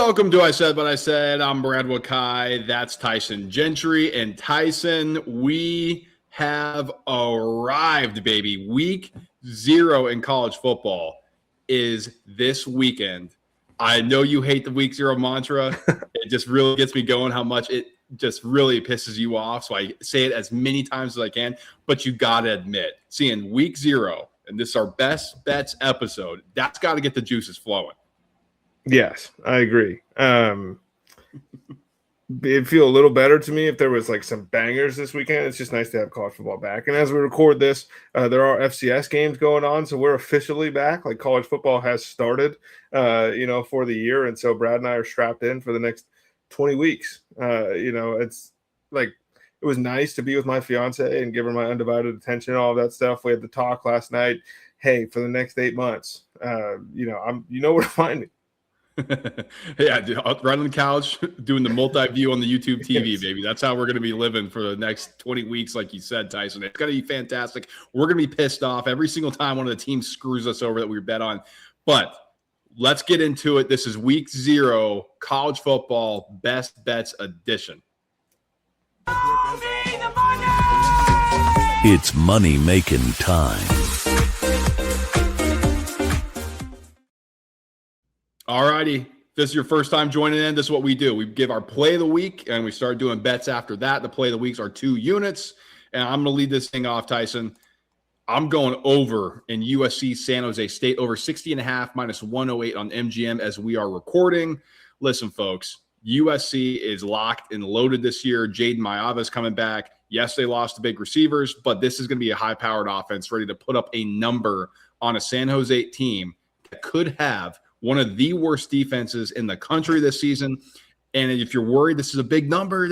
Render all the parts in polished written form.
Welcome to I Said What I Said. I'm Brad Wakai. That's Tyson Gentry. And Tyson, we have arrived, baby. Week 0 in college football is this weekend. I know you hate the Week 0 mantra. It just really gets me going how much it just really pisses you off. So I say it as many times as I can. But you got to admit, seeing Week 0, and this is our best bets episode, that's got to get the juices flowing. Yes, I agree. It'd feel a little better to me if there was like some bangers this weekend. It's just nice to have college football back. And as we record this, there are FCS games going on, so we're officially back. Like college football has started, for the year, and so Brad and I are strapped in for the next 20 weeks. It's like it was nice to be with my fiance and give her my undivided attention, all of that stuff. We had the talk last night. Hey, for the next 8 months, where to find me. Yeah, right on the couch, doing the multi-view on the YouTube TV, yes. Baby. That's how we're going to be living for the next 20 weeks, like you said, Tyson. It's going to be fantastic. We're going to be pissed off every single time one of the teams screws us over that we bet on. But let's get into it. This is Week 0, college football best bets edition. It's money-making time. All righty. If this is your first time joining in, this is what we do. We give our play of the week, and we start doing bets after that. The play of the weeks are 2 units, and I'm going to lead this thing off, Tyson. I'm going over in USC San Jose State, over 60.5 minus 108 on MGM as we are recording. Listen, folks, USC is locked and loaded this year. Jaden Mayava is coming back. Yes, they lost the big receivers, but this is going to be a high-powered offense ready to put up a number on a San Jose team that could have one of the worst defenses in the country this season. And if you're worried, this is a big number.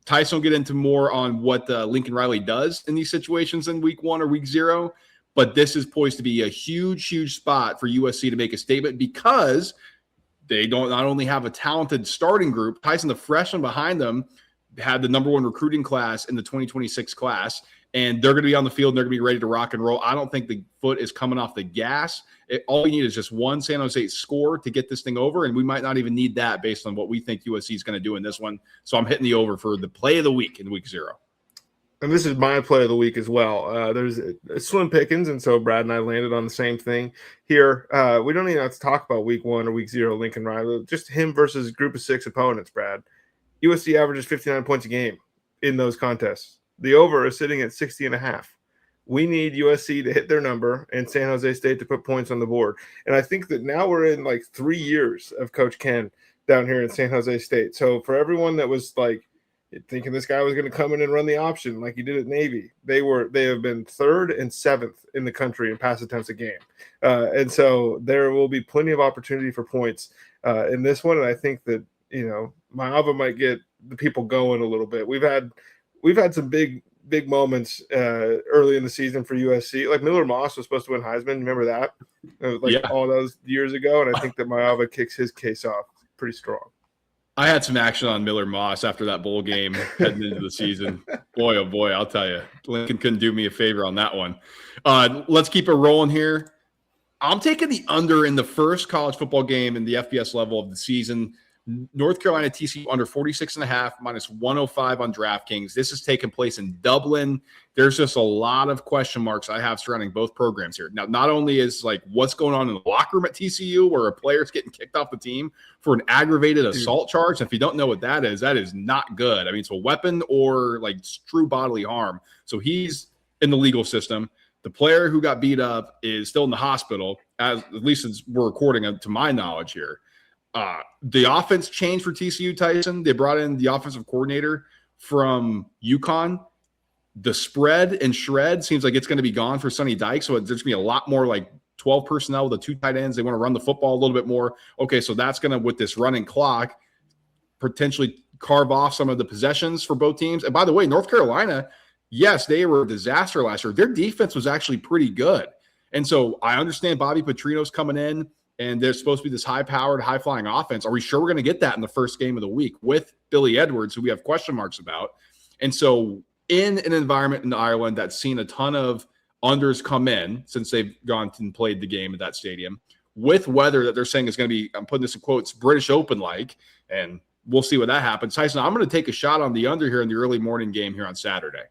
Tyson will get into more on what Lincoln Riley does in these situations in Week 1 or Week 0. But this is poised to be a huge, huge spot for USC to make a statement because they don't not only have a talented starting group, Tyson, the freshman behind them, had the #1 recruiting class in the 2026 class. And they're going to be on the field and they're going to be ready to rock and roll. I don't think the foot is coming off the gas. All you need is just one San Jose score to get this thing over, and we might not even need that based on what we think USC is going to do in this one. So I'm hitting the over for the play of the week in Week 0. And this is my play of the week as well. There's slim pickings, and so Brad and I landed on the same thing here. We don't even have to talk about Week 1 or Week 0 Lincoln Riley. Just him versus a group of 6 opponents, Brad. USC averages 59 points a game in those contests. The over is sitting at 60.5. We need USC to hit their number and San Jose State to put points on the board. And I think that now we're in like 3 years of Coach Ken down here in San Jose State. So for everyone that was like thinking this guy was going to come in and run the option like he did at Navy, they have been 3rd and 7th in the country in pass attempts a game. And so there will be plenty of opportunity for points in this one. And I think that, Mayava might get the people going a little bit. We've had some big moments early in the season for USC. Like Miller Moss was supposed to win Heisman. Remember that? All those years ago. And I think that Mayava kicks his case off pretty strong. I had some action on Miller Moss after that bowl game heading into the season. Boy, oh boy, I'll tell you. Lincoln couldn't do me a favor on that one. Let's keep it rolling here. I'm taking the under in the first college football game in the FBS level of the season. North Carolina TCU under 46.5 minus 105 on DraftKings. This is taking place in Dublin. There's just a lot of question marks I have surrounding both programs here. Now, not only is like what's going on in the locker room at TCU where a player's getting kicked off the team for an aggravated assault charge. If you don't know what that is not good. I mean, it's a weapon or like true bodily harm. So he's in the legal system. The player who got beat up is still in the hospital, at least as we're recording to my knowledge here. The offense changed for TCU, Tyson. They brought in the offensive coordinator from UConn. The spread and shred seems like it's going to be gone for Sonny Dykes. So there's going to be a lot more like 12 personnel with the 2 tight ends. They want to run the football a little bit more. Okay, so that's going to, with this running clock, potentially carve off some of the possessions for both teams. And by the way, North Carolina, yes, they were a disaster last year. Their defense was actually pretty good. And so I understand Bobby Petrino's coming in, and there's supposed to be this high-powered, high-flying offense. Are we sure we're going to get that in the first game of the week with Billy Edwards, who we have question marks about? And so in an environment in Ireland that's seen a ton of unders come in since they've gone and played the game at that stadium, with weather that they're saying is going to be, I'm putting this in quotes, British Open-like, and we'll see what that happens. Tyson, I'm going to take a shot on the under here in the early morning game here on Saturday.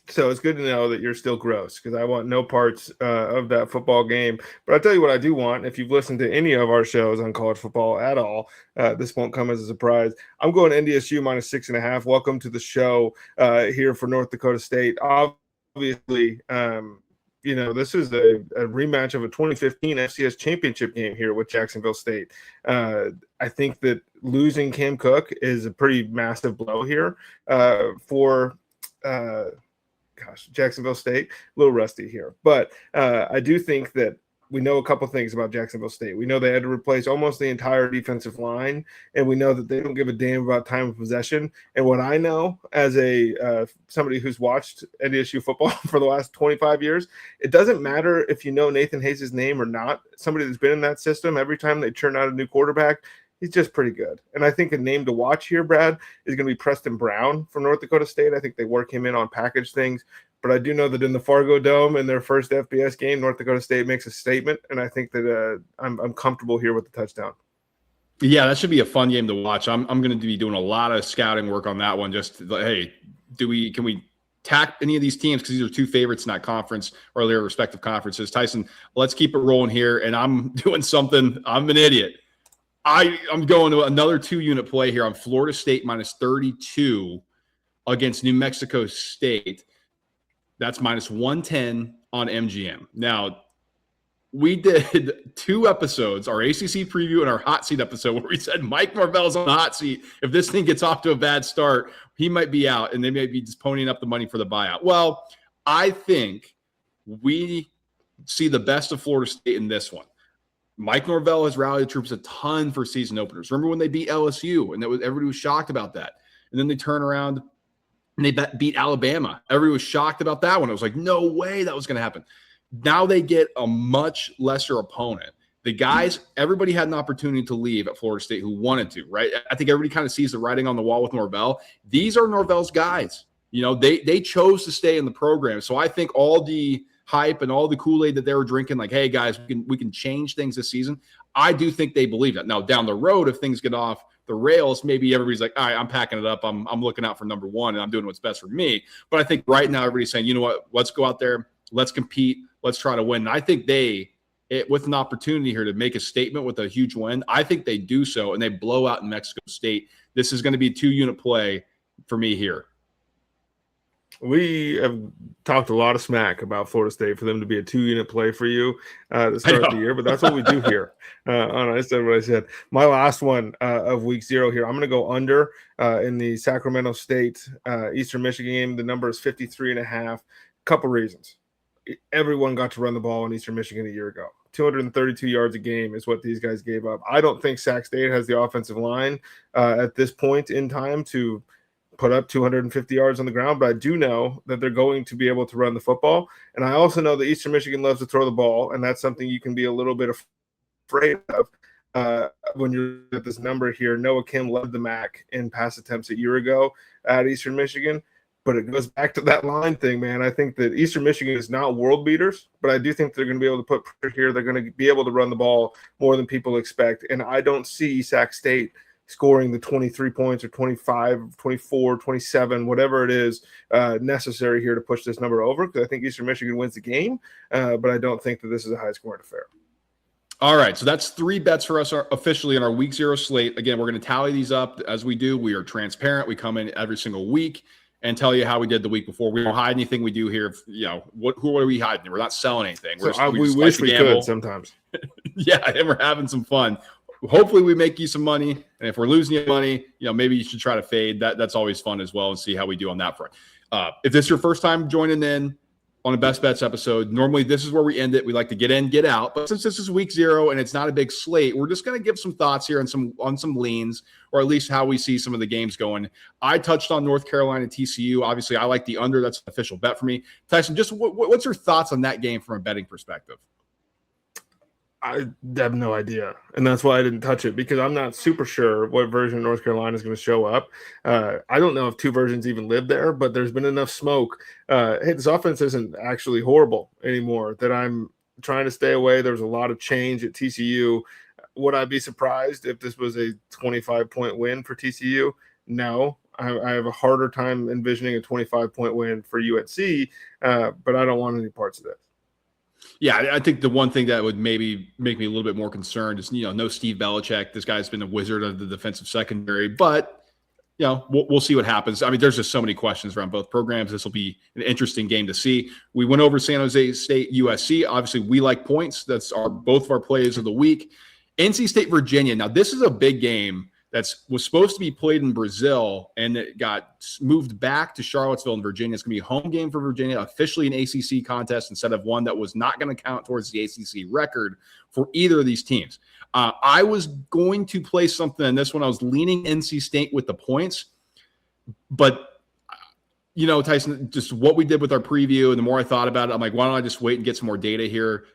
So it's good to know that you're still gross, because I want no parts of that football game. But I'll tell you what I do want. If you've listened to any of our shows on college football at all, this won't come as a surprise. I'm going NDSU minus 6.5. Welcome to the show here for North Dakota State. Obviously, this is a rematch of a 2015 FCS championship game here with Jacksonville State. I think that losing Cam Cook is a pretty massive blow here for Jacksonville State. A little rusty here. But I do think that we know a couple things about Jacksonville State. We know they had to replace almost the entire defensive line, and we know that they don't give a damn about time of possession. And what I know as a somebody who's watched NDSU football for the last 25 years, it doesn't matter if you know Nathan Hayes' name or not. Somebody that's been in that system, every time they churn out a new quarterback, he's just pretty good. And I think a name to watch here, Brad, is going to be Preston Brown from North Dakota State. I think they work him in on package things. But I do know that in the Fargo Dome in their first FBS game, North Dakota State makes a statement, and I think that I'm comfortable here with the touchdown. Yeah, that should be a fun game to watch. I'm going to be doing a lot of scouting work on that one. Just hey, can we tack any of these teams, because these are two favorites in that conference or their respective conferences? Tyson, let's keep it rolling here, and I'm doing something. I'm an idiot. I'm going to another 2-unit play here on Florida State minus 32 against New Mexico State. That's minus 110 on MGM. Now, we did 2 episodes, our ACC preview and our hot seat episode, where we said Mike Norvell's on the hot seat. If this thing gets off to a bad start, he might be out, and they may be just ponying up the money for the buyout. Well, I think we see the best of Florida State in this one. Mike Norvell has rallied the troops a ton for season openers. Remember when they beat LSU, and everybody was shocked about that. And then they turn around and they beat Alabama. Everybody was shocked about that one. It was like, no way that was going to happen. Now they get a much lesser opponent. The guys, everybody had an opportunity to leave at Florida State who wanted to, right? I think everybody kind of sees the writing on the wall with Norvell. These are Norvell's guys. They chose to stay in the program. So I think all the hype and all the Kool-Aid that they were drinking, like, hey, guys, we can change things this season, I do think they believe that. Now, down the road, if things get off the rails, maybe everybody's like, all right, I'm packing it up. I'm looking out for number one, and I'm doing what's best for me. But I think right now everybody's saying, you know what, let's go out there, let's compete, let's try to win. And I think with an opportunity here to make a statement with a huge win, I think they do so, and they blow out in Mexico State. This is going to be a 2-unit play for me here. We have talked a lot of smack about Florida State for them to be a 2-unit play for you to start the year, but that's what we do here. I said what I said. My last one of week 0 here, I'm going to go under in the Sacramento State Eastern Michigan game. The number is 53.5. Couple reasons. Everyone got to run the ball in Eastern Michigan a year ago. 232 yards a game is what these guys gave up. I don't think Sac State has the offensive line at this point in time to put up 250 yards on the ground, but I do know that they're going to be able to run the football. And I also know that Eastern Michigan loves to throw the ball, and that's something you can be a little bit afraid of when you're at this number here. Noah Kim led the MAC in pass attempts a year ago at Eastern Michigan, but it goes back to that line thing, man. I think that Eastern Michigan is not world beaters, but I do think they're going to be able to put pressure here. They're going to be able to run the ball more than people expect, and I don't see Sac State scoring the 23 points or 25, 24, 27, whatever it is necessary here to push this number over, because I think Eastern Michigan wins the game, but I don't think that this is a high-scoring affair. All right, so that's 3 bets for us officially in our week 0 slate. Again, we're going to tally these up as we do. We are transparent. We come in every single week and tell you how we did the week before. We don't hide anything we do here. Who are we hiding? We're not selling anything. We wish we could sometimes. Yeah, and we're having some fun. Hopefully we make you some money, and if we're losing you money, maybe you should try to fade. That's always fun as well, and see how we do on that front. If this is your first time joining in on a Best Bets episode, normally this is where we end it. We like to get in, get out, but since this is week 0 and it's not a big slate, we're just going to give some thoughts here on some leans, or at least how we see some of the games going. I touched on North Carolina TCU. Obviously, I like the under. That's an official bet for me. Tyson, just what's your thoughts on that game from a betting perspective? I have no idea, and that's why I didn't touch it, because I'm not super sure what version of North Carolina is going to show up. I don't know if 2 versions even live there, but there's been enough smoke. Hey, this offense isn't actually horrible anymore that I'm trying to stay away. There was a lot of change at TCU. Would I be surprised if this was a 25-point win for TCU? No. I have a harder time envisioning a 25-point win for UNC, but I don't want any parts of this. Yeah, I think the one thing that would maybe make me a little bit more concerned is, no Steve Belichick. This guy's been a wizard of the defensive secondary, but, we'll see what happens. I mean, there's just so many questions around both programs. This will be an interesting game to see. We went over San Jose State, USC. Obviously, we like points. That's both of our plays of the week. NC State, Virginia. Now, this is a big game was supposed to be played in Brazil, and it got moved back to Charlottesville in Virginia. It's going to be a home game for Virginia, officially an ACC contest instead of one that was not going to count towards the ACC record for either of these teams. I was going to play something in this one. I was leaning NC State with the points, but Tyson, just what we did with our preview, and the more I thought about it, I'm like, why don't I just wait and get some more data here?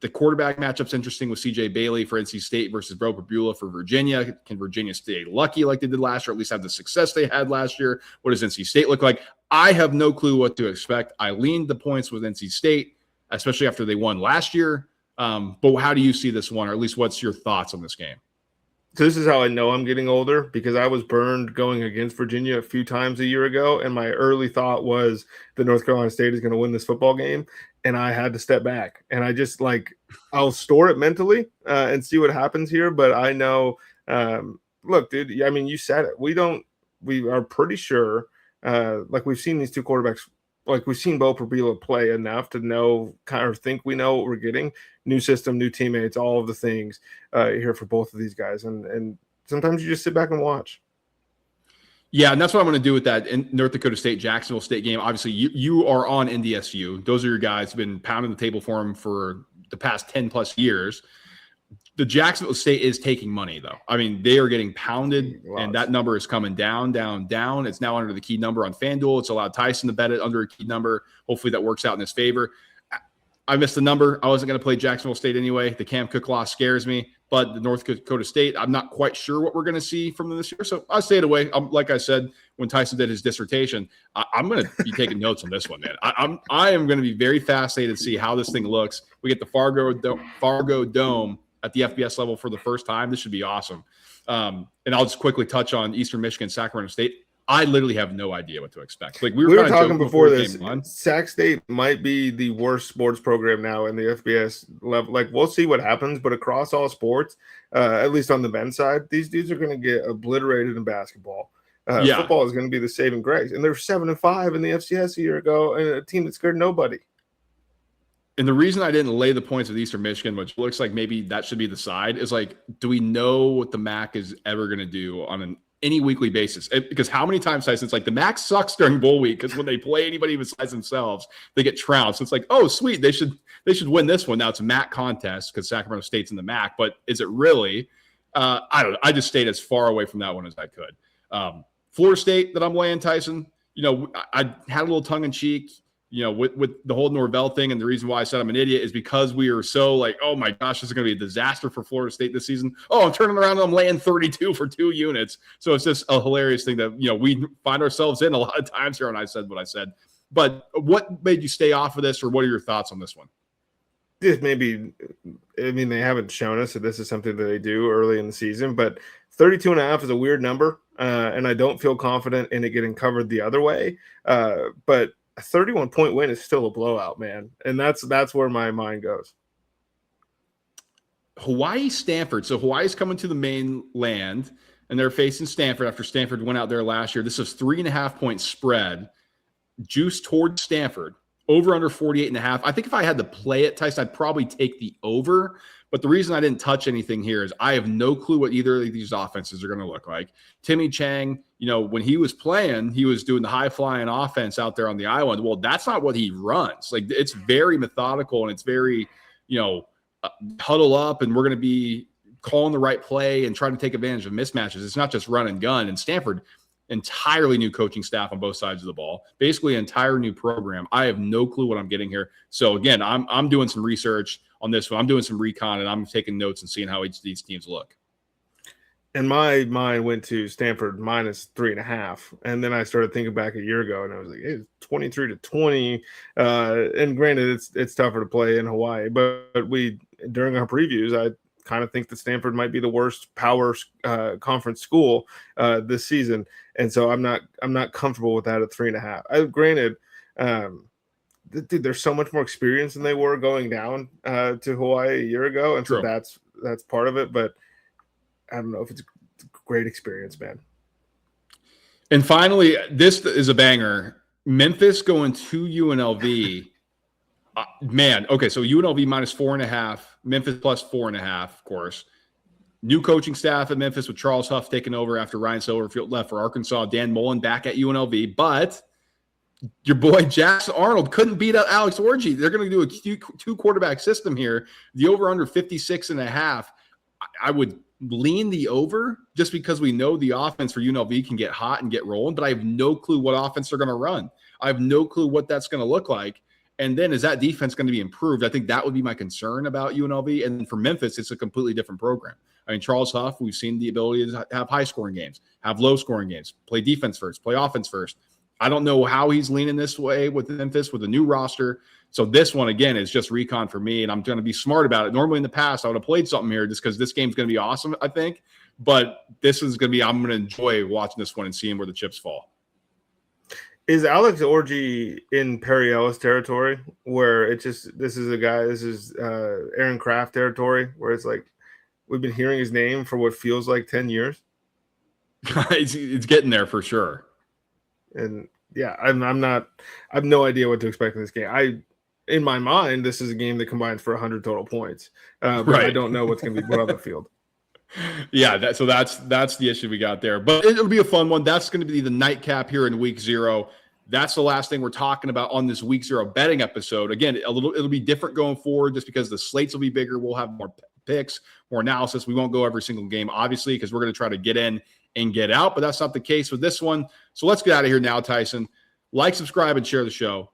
The quarterback matchup's interesting with CJ Bailey for NC State versus Bro Bula for Virginia. Can Virginia stay lucky like they did last year, or at least have the success they had last year? What does NC State look like? I have no clue what to expect. I leaned the points with NC State, especially after they won last year. But how do you see this one, or at least what's your thoughts on this game? So this is how I know I'm getting older, because I was burned going against Virginia a few times a year ago, and my early thought was that North Carolina State is going to win this football game, and I had to step back. And I just I'll store it mentally and see what happens here. But I know, look, dude, I mean, you said it. We are pretty sure, we've seen these two quarterbacks. We've seen Bo Prabila play enough to know, kind of think we know what we're getting. New system, new teammates, all of the things here for both of these guys. And sometimes you just sit back and watch. Yeah, and that's what I'm going to do with that in North Dakota State, Jacksonville State game. Obviously, you are on NDSU. Those are your guys who've been pounding the table for them for the past 10-plus years. The Jacksonville State is taking money, though. I mean, they are getting pounded, and that number is coming down, down, down. It's now under the key number on FanDuel. It's allowed Tyson to bet it under a key number. Hopefully that works out in his favor. I missed the number. I wasn't going to play Jacksonville State anyway. The Cam Cook loss scares me. But the North Dakota State, I'm not quite sure what we're going to see from them this year. So I'll stay away. Like I said, when Tyson did his dissertation, I'm going to be taking notes on this one, man. I am going to be very fascinated to see how this thing looks. We get the Fargo Dome at the FBS level for the first time. This should be awesome. And I'll just quickly touch on Eastern Michigan, Sacramento State. I literally have no idea what to expect. We were talking before this. Sac State might be the worst sports program now in the FBS level. We'll see what happens, but across all sports, at least on the men's side, these dudes are going to get obliterated in basketball. Football is going to be the saving grace. And they're 7-5 in the FCS a year ago, and a team that scared nobody. And the reason I didn't lay the points with Eastern Michigan, which looks like maybe that should be the side, is do we know what the MAC is ever going to do on any weekly basis? Because how many times, Tyson, it's the MAC sucks during bowl week, because when they play anybody besides themselves, they get trounced. So it's oh, sweet, they should win this one. Now it's a MAC contest because Sacramento State's in the MAC, but is it really? I don't know. I just stayed as far away from that one as I could. Florida State that I'm laying, Tyson, I had a little tongue-in-cheek, with the whole Norvell thing, and the reason why I said I'm an idiot is because we are so oh my gosh, this is going to be a disaster for Florida State this season. Oh, I'm turning around and I'm laying 32 for 2 units. So it's just a hilarious thing that, we find ourselves in a lot of times here, and I said what I said. But what made you stay off of this, or what are your thoughts on this one? This maybe, they haven't shown us that this is something that they do early in the season, but 32.5 is a weird number, and I don't feel confident in it getting covered the other way. But a 31-point win is still a blowout, man. And that's where my mind goes. Hawaii, Stanford. So Hawaii's coming to the mainland, and they're facing Stanford after Stanford went out there last year. This is 3.5-point spread, juice towards Stanford, over under 48.5. I think if I had to play it, Tyson, I'd probably take the over. But the reason I didn't touch anything here is I have no clue what either of these offenses are going to look like. Timmy Chang, when he was playing, he was doing the high-flying offense out there on the island. Well, that's not what he runs. It's very methodical, and it's very, huddle up, and we're going to be calling the right play and trying to take advantage of mismatches. It's not just run and gun. And Stanford, entirely new coaching staff on both sides of the ball, basically an entire new program. I have no clue what I'm getting here. So again, I'm doing some research on this one. I'm doing some recon, and I'm taking notes and seeing how each of these teams look. And my mind went to Stanford minus 3.5, and then I started thinking back a year ago, and I was like, hey, 23-20. And granted, it's tougher to play in Hawaii, but we during our previews, I kind of think that Stanford might be the worst power conference school this season, and so I'm not comfortable with that at 3.5. Granted, dude, there's so much more experience than they were going down to Hawaii a year ago, and True. so that's part of it, but I don't know if it's a great experience, man. And finally, this is a banger. Memphis going to UNLV. Man, okay, so UNLV minus 4.5, Memphis plus 4.5, of course. New coaching staff at Memphis with Charles Huff taking over after Ryan Silverfield left for Arkansas. Dan Mullen back at UNLV, but your boy Jackson Arnold couldn't beat out Alex Orji. They're going to do a two quarterback system here. The over under 56.5. I would lean the over just because we know the offense for UNLV can get hot and get rolling, but I have no clue what offense they're going to run. I have no clue what that's going to look like. And then is that defense going to be improved? I think that would be my concern about UNLV. And for Memphis, it's a completely different program. I mean, Charles Huff, we've seen the ability to have high-scoring games, have low-scoring games, play defense first, play offense first. I don't know how he's leaning this way with Memphis with a new roster. So this one, again, is just recon for me, and I'm going to be smart about it. Normally in the past, I would have played something here just because this game's going to be awesome, I think. But this is going to be – I'm going to enjoy watching this one and seeing where the chips fall. Is Alex Orji in Perry Ellis territory where this is Aaron Kraft territory where it's like we've been hearing his name for what feels like 10 years? It's getting there for sure. And yeah, I have no idea what to expect in this game. In my mind, this is a game that combines for 100 total points, but right. I don't know what's going to be put on the field. Yeah, that's the issue we got there. But it'll be a fun one. That's going to be the nightcap here in week 0. That's the last thing we're talking about on this week 0 betting episode. Again, it'll be different going forward just because the slates will be bigger. We'll have more picks, more analysis. We won't go every single game, obviously, because we're going to try to get in and get out, but that's not the case with this one. So let's get out of here now, Tyson. Like, subscribe, and share the show.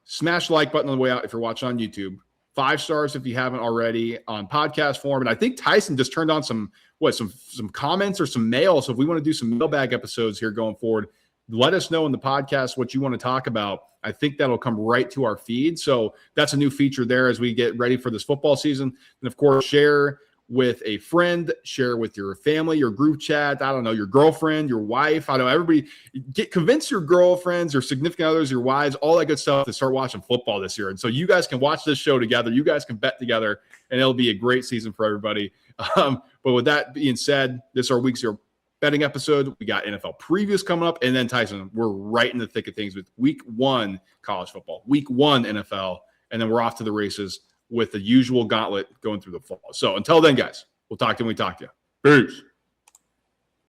Smash the like button on the way out if you're watching on YouTube. 5 stars if you haven't already on podcast form. And I think Tyson just turned on some comments or some mail. So if we want to do some mailbag episodes here going forward, let us know in the podcast what you want to talk about. I think that'll come right to our feed. So that's a new feature there as we get ready for this football season. And of course, share with a friend, share with your family, your group chat, I don't know, your girlfriend, your wife. I know everybody convince your girlfriends, your significant others, your wives, all that good stuff to start watching football this year. And so you guys can watch this show together. You guys can bet together, and it'll be a great season for everybody. But with that being said, this is our week 0 betting episode. We got NFL previews coming up. And then, Tyson, we're right in the thick of things with week 1 college football, week 1 NFL, and then we're off to the races with the usual gauntlet going through the fall. So until then, guys, we'll talk to you when we talk to you. Peace.